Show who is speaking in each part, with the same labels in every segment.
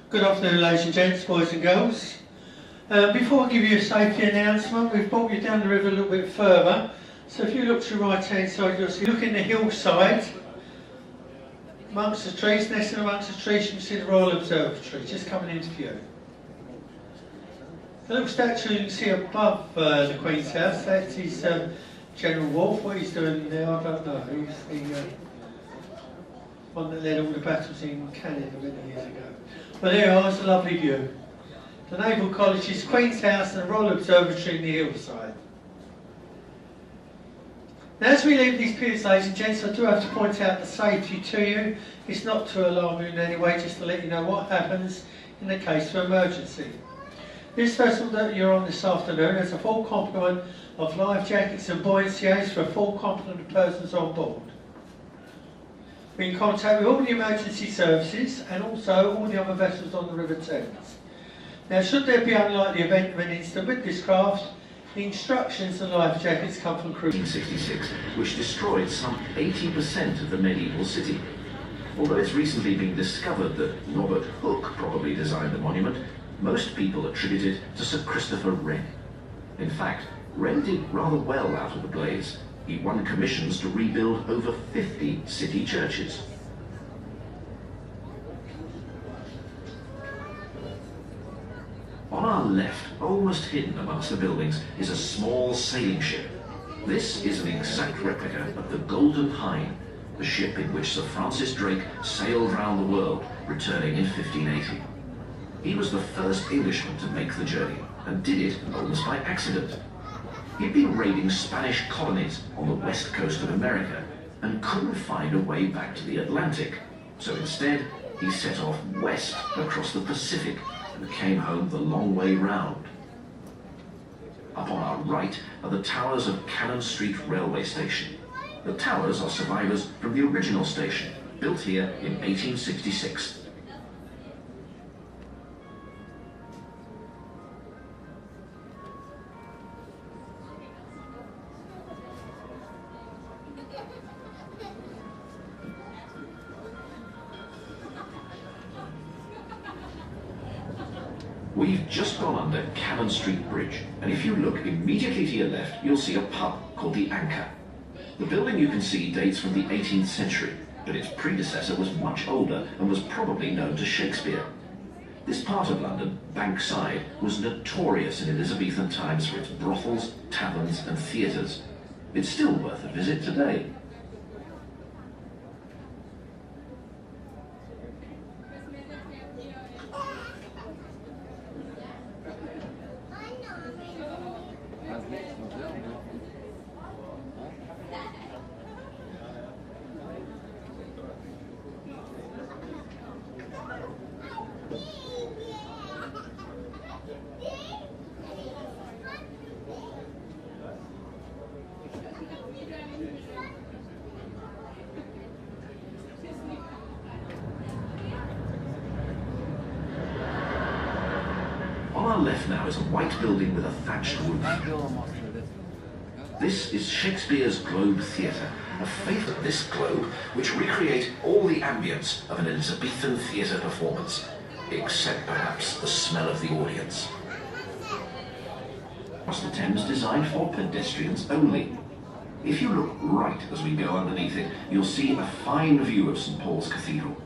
Speaker 1: Good afternoon, ladies and gents, boys and girls. Before I give you a safety announcement, we've brought you down the river a little bit further. So if you look to your right hand side, you'll see, look in the hillside, amongst the trees, nesting amongst the trees, you can see the Royal Observatory, just coming into view. The little statue you can see above the Queen's house, that's his General Wolfe. What he's doing there, I don't know. He's the one that led all the battles in Canada many years ago. But there you are, it's a lovely view. The Naval College's Queen's House and the Royal Observatory in the hillside. Now as we leave these piers, ladies and gents, I do have to point out the safety to you. It's not to alarm you in any way, just to let you know what happens in the case of emergency. This vessel that you're on this afternoon has a full complement of life jackets and buoyancy aids for a full complement of persons on board. We're in contact with all the emergency services and also all the other vessels on the River Thames. Now, should there be an unlikely event of an incident with this craft, the instructions and life jackets come from crew.
Speaker 2: 1966, which destroyed some 80% of the medieval city. Although it's recently been discovered that Robert Hooke probably designed the monument, most people attribute it to Sir Christopher Wren. In fact, Wren did rather well out of the blaze. He won commissions to rebuild over 50 city churches. On our left, almost hidden amongst the buildings, is a small sailing ship. This is an exact replica of the Golden Hind, the ship in which Sir Francis Drake sailed round the world, returning in 1580. He was the first Englishman to make the journey, and did it almost by accident. He'd been raiding Spanish colonies on the west coast of America and couldn't find a way back to the Atlantic. So instead, he set off west across the Pacific and came home the long way round. Up on our right are the towers of Cannon Street Railway Station. The towers are survivors from the original station, built here in 1866. We've just gone under Cannon Street Bridge, and if you look immediately to your left, you'll see a pub called the Anchor. The building you can see dates from the 18th century, but its predecessor was much older and was probably known to Shakespeare. This part of London, Bankside, was notorious in Elizabethan times for its brothels, taverns and theatres. It's still worth a visit today. On our left now is a white building with a thatched roof. This is Shakespeare's Globe Theatre, a favourite of this globe which recreate all the ambience of an Elizabethan theatre performance, except perhaps the smell of the audience. Across the Thames designed for pedestrians only. If you look right as we go underneath it, you'll see a fine view of St Paul's Cathedral.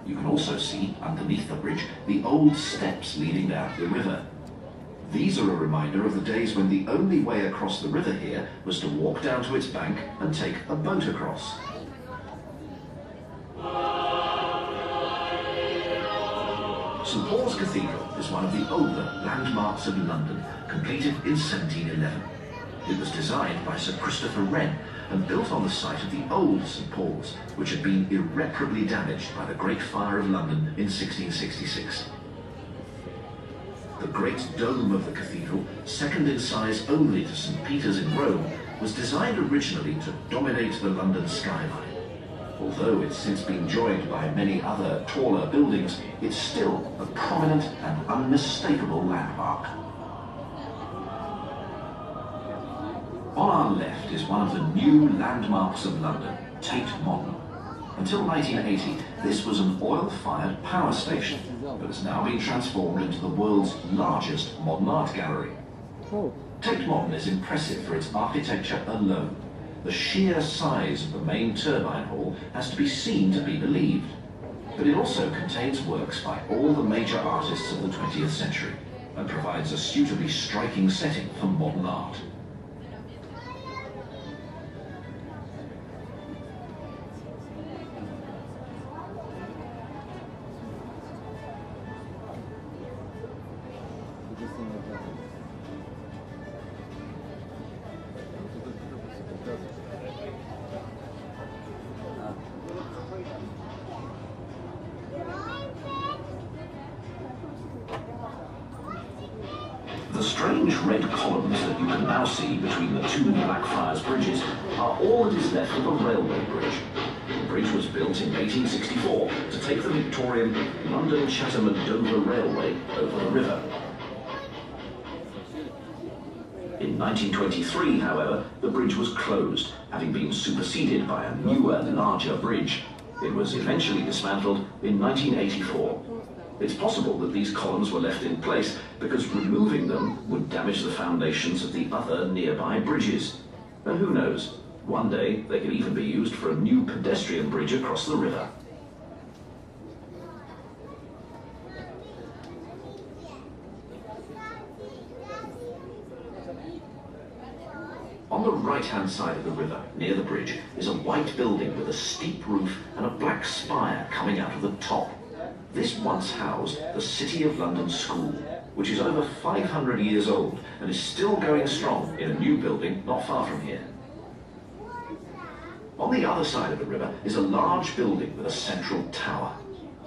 Speaker 2: You can also see, underneath the bridge, the old steps leading down to the river. These are a reminder of the days when the only way across the river here was to walk down to its bank and take a boat across. St Paul's Cathedral is one of the older landmarks of London, completed in 1711. It was designed by Sir Christopher Wren and built on the site of the old St Paul's, which had been irreparably damaged by the Great Fire of London in 1666. The great dome of the cathedral, second in size only to St Peter's in Rome, was designed originally to dominate the London skyline. Although it's since been joined by many other taller buildings, it's still a prominent and unmistakable landmark. On our left is one of the new landmarks of London, Tate Modern. Until 1980, this was an oil-fired power station, but has now been transformed into the world's largest modern art gallery. Tate Modern is impressive for its architecture alone. The sheer size of the main turbine hall has to be seen to be believed. But it also contains works by all the major artists of the 20th century and provides a suitably striking setting for modern art. The strange red columns that you can now see between the two Blackfriars bridges are all that is left of the railway bridge. The bridge was built in 1864 to take the Victorian London, Chatham and Dover Railway over the river. In 1923, however, the bridge was closed, having been superseded by a newer, larger bridge. It was eventually dismantled in 1984. It's possible that these columns were left in place because removing them would damage the foundations of the other nearby bridges. And who knows, one day they could even be used for a new pedestrian bridge across the river. On the right-hand side of the river, near the bridge, is a white building with a steep roof and a black spire coming out of the top. This once housed the City of London School, which is over 500 years old and is still going strong in a new building not far from here. On the other side of the river is a large building with a central tower.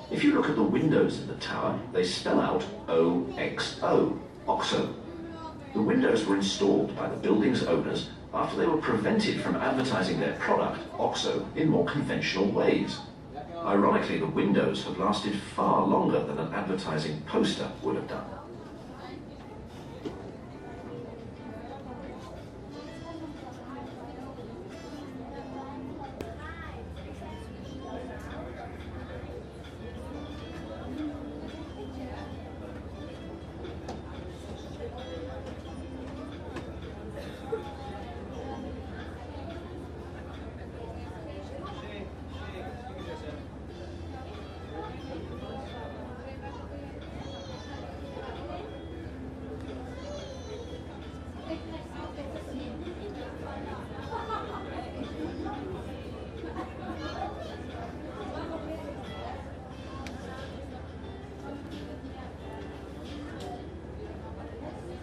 Speaker 2: If you look at the windows in the tower, they spell out OXO, OXO. The windows were installed by the building's owners after they were prevented from advertising their product, OXO, in more conventional ways. Ironically, the windows have lasted far longer than an advertising poster would have done.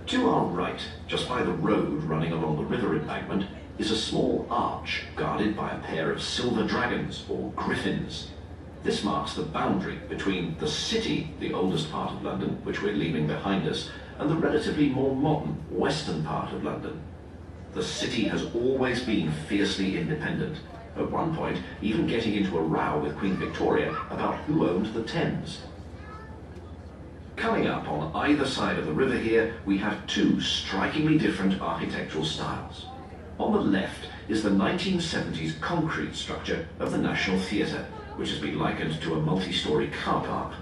Speaker 2: To our right, just by the road running along the river embankment, is a small arch guarded by a pair of silver dragons, or griffins. This marks the boundary between the city, the oldest part of London, which we're leaving behind us, and the relatively more modern western part of London. The city has always been fiercely independent, at one point even getting into a row with Queen Victoria about who owned the Thames. Coming up on either side of the river here, we have two strikingly different architectural styles. On the left is the 1970s concrete structure of the National Theatre, which has been likened to a multi-storey car park.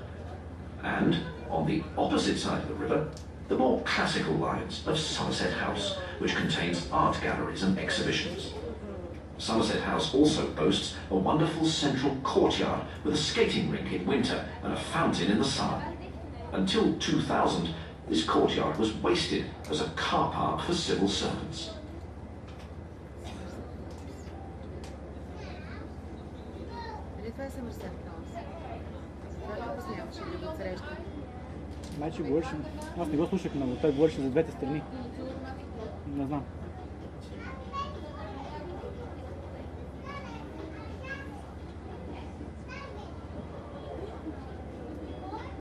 Speaker 2: And on the opposite side of the river, the more classical lines of Somerset House, which contains art galleries and exhibitions. Somerset House also boasts a wonderful central courtyard with a skating rink in winter and a fountain in the summer. Until 2000, this courtyard was wasted as a car park for civil servants.
Speaker 3: Значи говориш, аз не го слушах много, той говореше за двете страни. Не знам.